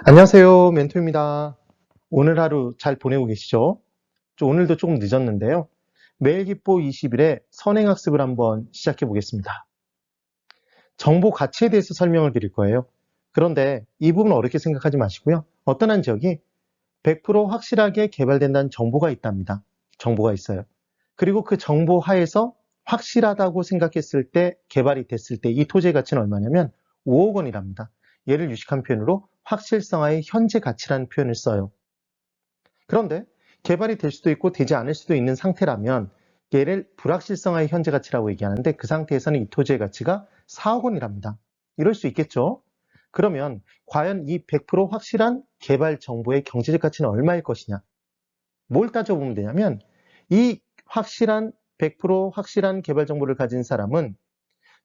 안녕하세요. 멘토입니다. 오늘 하루 잘 보내고 계시죠? 오늘도 조금 늦었는데요. 매일기보 20일에 선행학습을 한번 시작해 보겠습니다. 정보 가치에 대해서 설명을 드릴 거예요. 그런데 이 부분 어렵게 생각하지 마시고요. 어떤 한 지역이 100% 확실하게 개발된다는 정보가 있답니다. 정보가 있어요. 그리고 그 정보 하에서 확실하다고 생각했을 때, 개발이 됐을 때 이 토지의 가치는 얼마냐면 5억 원이랍니다. 얘를 유식한 표현으로 확실성화의 현재 가치라는 표현을 써요. 그런데 개발이 될 수도 있고 되지 않을 수도 있는 상태라면 얘를 불확실성화의 현재 가치라고 얘기하는데, 그 상태에서는 이 토지의 가치가 4억 원이랍니다. 이럴 수 있겠죠? 그러면 과연 이 100% 확실한 개발 정보의 경제적 가치는 얼마일 것이냐? 뭘 따져보면 되냐면, 이 확실한 100% 확실한 개발 정보를 가진 사람은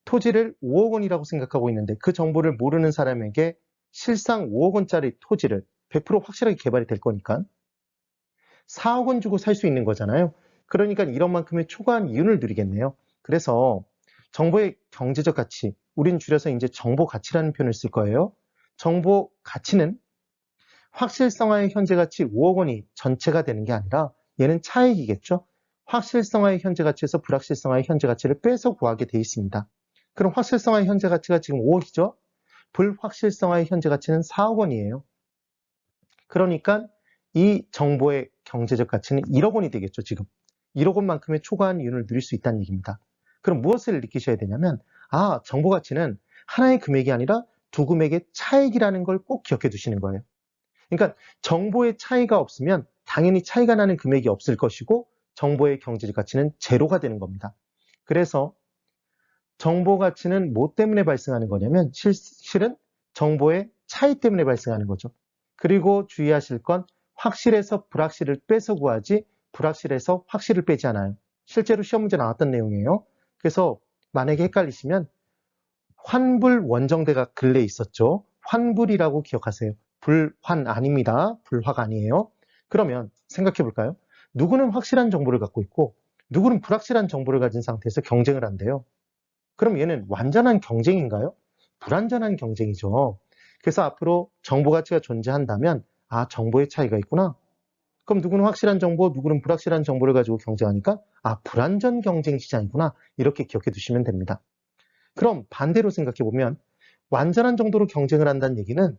토지를 5억 원이라고 생각하고 있는데, 그 정보를 모르는 사람에게 실상 5억 원짜리 토지를 100% 확실하게 개발이 될 거니까 4억 원 주고 살 수 있는 거잖아요. 그러니까 이런 만큼의 초과한 이윤을 누리겠네요. 그래서 정보의 경제적 가치, 우린 줄여서 이제 정보 가치라는 표현을 쓸 거예요. 정보 가치는 확실성화의 현재 가치 5억 원이 전체가 되는 게 아니라 얘는 차액이겠죠. 확실성화의 현재 가치에서 불확실성화의 현재 가치를 빼서 구하게 돼 있습니다. 그럼 확실성화의 현재 가치가 지금 5억이죠. 불확실성화의 현재 가치는 4억 원이에요. 그러니까 이 정보의 경제적 가치는 1억 원이 되겠죠, 지금. 1억 원만큼의 초과한 이윤을 누릴 수 있다는 얘기입니다. 그럼 무엇을 느끼셔야 되냐면, 정보 가치는 하나의 금액이 아니라 두 금액의 차액이라는 걸 꼭 기억해 두시는 거예요. 그러니까 정보의 차이가 없으면 당연히 차이가 나는 금액이 없을 것이고, 정보의 경제적 가치는 제로가 되는 겁니다. 그래서 정보 가치는 뭐 때문에 발생하는 거냐면 실은 정보의 차이 때문에 발생하는 거죠. 그리고 주의하실 건 확실해서 불확실을 빼서 구하지 불확실해서 확실을 빼지 않아요. 실제로 시험 문제 나왔던 내용이에요. 그래서 만약에 헷갈리시면 환불 원정대가 근래에 있었죠. 환불이라고 기억하세요. 불환 아닙니다. 불화가 아니에요. 그러면 생각해 볼까요? 누구는 확실한 정보를 갖고 있고 누구는 불확실한 정보를 가진 상태에서 경쟁을 한대요. 그럼 얘는 완전한 경쟁인가요? 불완전한 경쟁이죠. 그래서 앞으로 정보 가치가 존재한다면 정보의 차이가 있구나. 그럼 누구는 확실한 정보, 누구는 불확실한 정보를 가지고 경쟁하니까 불완전 경쟁 시장이구나. 이렇게 기억해 두시면 됩니다. 그럼 반대로 생각해 보면 완전한 정도로 경쟁을 한다는 얘기는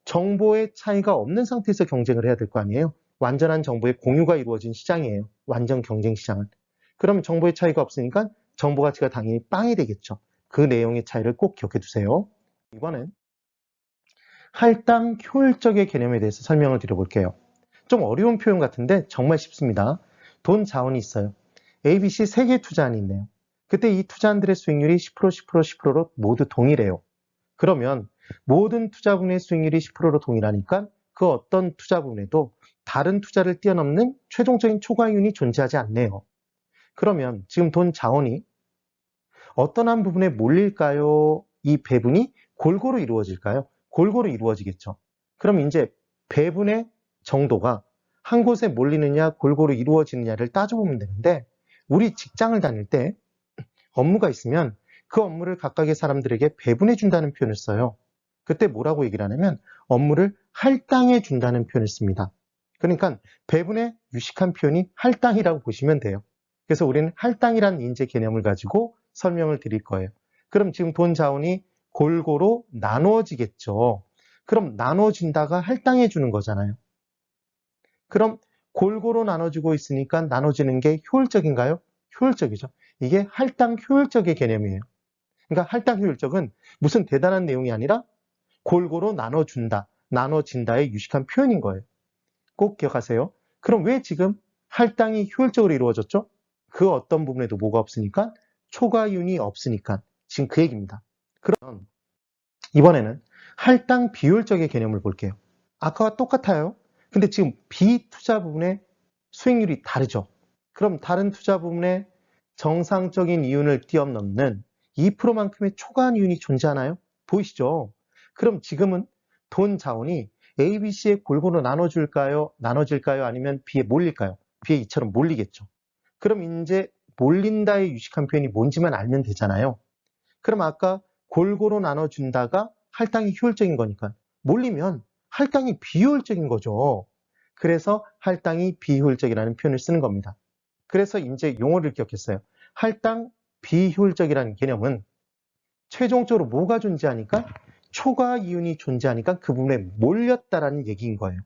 정보의 차이가 없는 상태에서 경쟁을 해야 될 거 아니에요. 완전한 정보의 공유가 이루어진 시장이에요. 완전 경쟁 시장은. 그럼 정보의 차이가 없으니까 정보 가치가 당연히 빵이 되겠죠. 그 내용의 차이를 꼭 기억해 두세요. 이번엔 할당 효율적의 개념에 대해서 설명을 드려볼게요. 좀 어려운 표현 같은데 정말 쉽습니다. 돈 자원이 있어요. ABC 3개 투자안이 있네요. 그때 이 투자안들의 수익률이 10%, 10%, 10%로 모두 동일해요. 그러면 모든 투자분의 수익률이 10%로 동일하니까 그 어떤 투자분에도 다른 투자를 뛰어넘는 최종적인 초과이윤이 존재하지 않네요. 그러면 지금 돈 자원이 어떤 한 부분에 몰릴까요? 이 배분이 골고루 이루어질까요? 골고루 이루어지겠죠. 그럼 이제 배분의 정도가 한 곳에 몰리느냐 골고루 이루어지느냐를 따져보면 되는데, 우리 직장을 다닐 때 업무가 있으면 그 업무를 각각의 사람들에게 배분해 준다는 표현을 써요. 그때 뭐라고 얘기를 하냐면 업무를 할당해 준다는 표현을 씁니다. 그러니까 배분의 유식한 표현이 할당이라고 보시면 돼요. 그래서 우리는 할당이라는 인재 개념을 가지고 설명을 드릴 거예요. 그럼 지금 돈 자원이 골고루 나누어지겠죠. 그럼 나눠진다가 할당해 주는 거잖아요. 그럼 골고루 나눠지고 있으니까 나눠지는 게 효율적인가요? 효율적이죠. 이게 할당 효율적의 개념이에요. 그러니까 할당 효율적은 무슨 대단한 내용이 아니라 골고루 나눠준다, 나눠진다의 유식한 표현인 거예요. 꼭 기억하세요. 그럼 왜 지금 할당이 효율적으로 이루어졌죠? 그 어떤 부분에도 뭐가 없으니까? 초과이윤이 없으니까. 지금 그 얘기입니다. 그럼 이번에는 할당 비효율적의 개념을 볼게요. 아까와 똑같아요. 근데 지금 비투자 부분의 수익률이 다르죠. 그럼 다른 투자 부분의 정상적인 이윤을 뛰어넘는 2%만큼의 초과한 이윤이 존재하나요? 보이시죠? 그럼 지금은 돈 자원이 A, B, C에 골고루 나눠질까요? 아니면 B에 몰릴까요? B에 이처럼 몰리겠죠. 그럼 이제 몰린다의 유식한 표현이 뭔지만 알면 되잖아요. 그럼 아까 골고루 나눠준다가 할당이 효율적인 거니까 몰리면 할당이 비효율적인 거죠. 그래서 할당이 비효율적이라는 표현을 쓰는 겁니다. 그래서 이제 용어를 기억했어요. 할당 비효율적이라는 개념은 최종적으로 뭐가 존재하니까? 초과 이윤이 존재하니까 그 부분에 몰렸다라는 얘기인 거예요.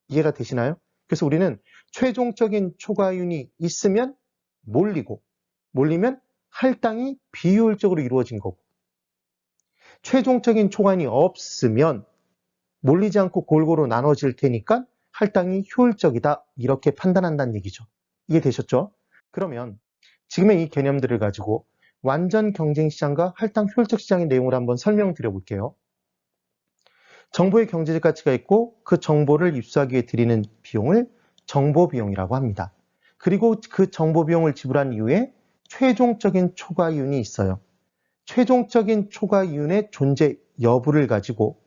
이해가 되시나요? 그래서 우리는 최종적인 초과 이윤이 있으면 몰리면 할당이 비효율적으로 이루어진 거고, 최종적인 초과이윤이 없으면 몰리지 않고 골고루 나눠질 테니까 할당이 효율적이다, 이렇게 판단한다는 얘기죠. 이해되셨죠? 그러면 지금의 이 개념들을 가지고 완전 경쟁시장과 할당 효율적 시장의 내용을 한번 설명드려 볼게요. 정보의 경제적 가치가 있고 그 정보를 입수하기 위해 들이는 비용을 정보비용이라고 합니다. 그리고 그 정보비용을 지불한 이후에 최종적인 초과이윤이 있어요. 최종적인 초과이윤의 존재 여부를 가지고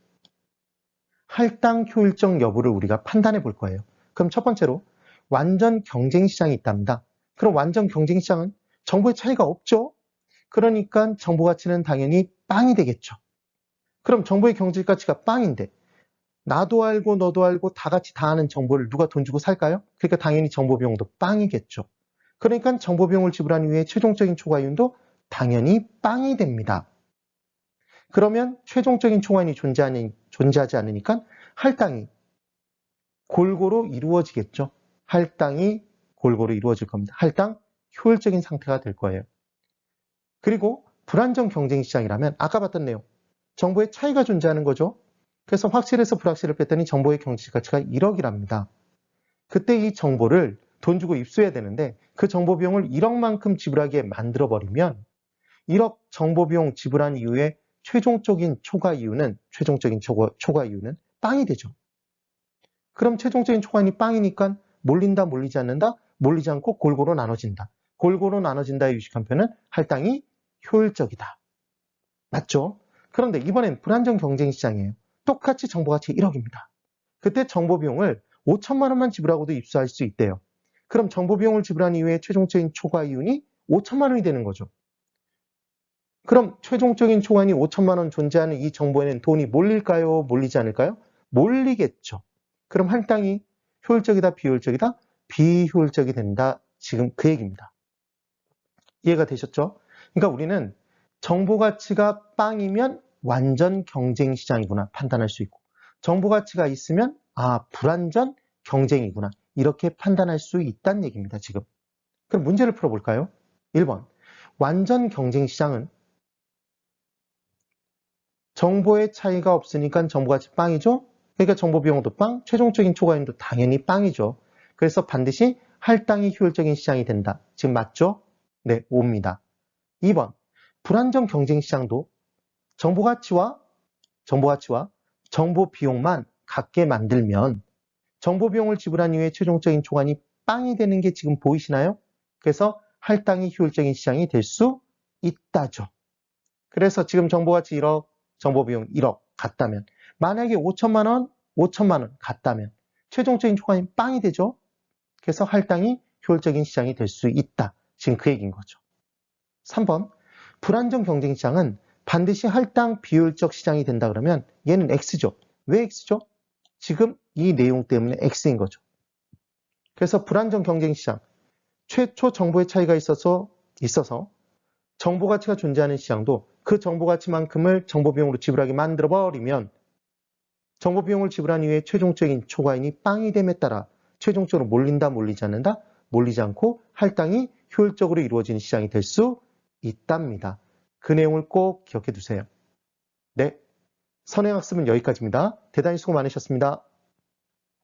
할당 효율적 여부를 우리가 판단해 볼 거예요. 그럼 첫 번째로 완전 경쟁시장이 있답니다. 그럼 완전 경쟁시장은 정보의 차이가 없죠? 그러니까 정보 가치는 당연히 빵이 되겠죠. 그럼 정보의 경제적 가치가 빵인데 나도 알고 너도 알고 다 같이 다 아는 정보를 누가 돈 주고 살까요? 그러니까 당연히 정보 비용도 빵이겠죠. 그러니까 정보 비용을 지불한 이후에 최종적인 초과이윤도 당연히 빵이 됩니다. 그러면 최종적인 초과이윤이 존재하지 않으니까 할당이 골고루 이루어지겠죠. 할당이 골고루 이루어질 겁니다. 할당 효율적인 상태가 될 거예요. 그리고 불안정 경쟁시장이라면 아까 봤던 내용, 정보의 차이가 존재하는 거죠. 그래서 확실해서 불확실을 뺐더니 정보의 경제적 가치가 1억이랍니다. 그때 이 정보를 돈 주고 입수해야 되는데 그 정보 비용을 1억만큼 지불하게 만들어버리면 1억 정보 비용 지불한 이후에 최종적인 초과 이유는 빵이 되죠. 그럼 최종적인 초과이윤이 빵이니까 몰린다, 몰리지 않는다, 몰리지 않고 골고루 나눠진다. 골고루 나눠진다의 유식한 표현은 할당이 효율적이다. 맞죠? 그런데 이번엔 불안정 경쟁시장이에요. 똑같이 정보가치 1억입니다. 그때 정보비용을 5천만 원만 지불하고도 입수할 수 있대요. 그럼 정보비용을 지불한 이후에 최종적인 초과이윤이 5천만 원이 되는 거죠. 그럼 최종적인 초과이윤이 5천만 원 존재하는 이 정보에는 돈이 몰릴까요? 몰리지 않을까요? 몰리겠죠. 그럼 할당이 효율적이다, 비효율적이다? 비효율적이 된다. 지금 그 얘기입니다. 이해가 되셨죠? 그러니까 우리는 정보 가치가 빵이면 완전 경쟁 시장이구나 판단할 수 있고, 정보 가치가 있으면 불완전 경쟁이구나 이렇게 판단할 수 있다는 얘기입니다. 지금. 그럼 문제를 풀어볼까요? 1번. 완전 경쟁 시장은 정보의 차이가 없으니까 정보 가치 빵이죠? 그러니까 정보 비용도 빵, 최종적인 초과이윤도 당연히 빵이죠. 그래서 반드시 할당이 효율적인 시장이 된다. 지금 맞죠? 네, 옵니다. 2번. 불안정 경쟁 시장도 정보 가치와 정보 비용만 같게 만들면 정보 비용을 지불한 이후에 최종적인 초과이윤이 빵이 되는 게 지금 보이시나요? 그래서 할당이 효율적인 시장이 될 수 있다죠. 그래서 지금 정보 가치 1억, 정보 비용 1억 같다면 만약에 5천만 원 같다면 최종적인 초과이윤이 빵이 되죠. 그래서 할당이 효율적인 시장이 될 수 있다. 지금 그 얘기인 거죠. 3번. 불안정 경쟁 시장은 반드시 할당 비효율적 시장이 된다 그러면 얘는 X죠. 왜 X죠? 지금 이 내용 때문에 X인 거죠. 그래서 불안정 경쟁 시장, 최초 정보의 차이가 있어서 정보 가치가 존재하는 시장도 그 정보 가치만큼을 정보 비용으로 지불하게 만들어 버리면 정보 비용을 지불한 이후에 최종적인 초과이윤이 빵이 됨에 따라 최종적으로 몰린다, 몰리지 않는다, 몰리지 않고 할당이 효율적으로 이루어지는 시장이 될 수 있답니다. 그 내용을 꼭 기억해 두세요. 네, 선행학습은 여기까지입니다. 대단히 수고 많으셨습니다.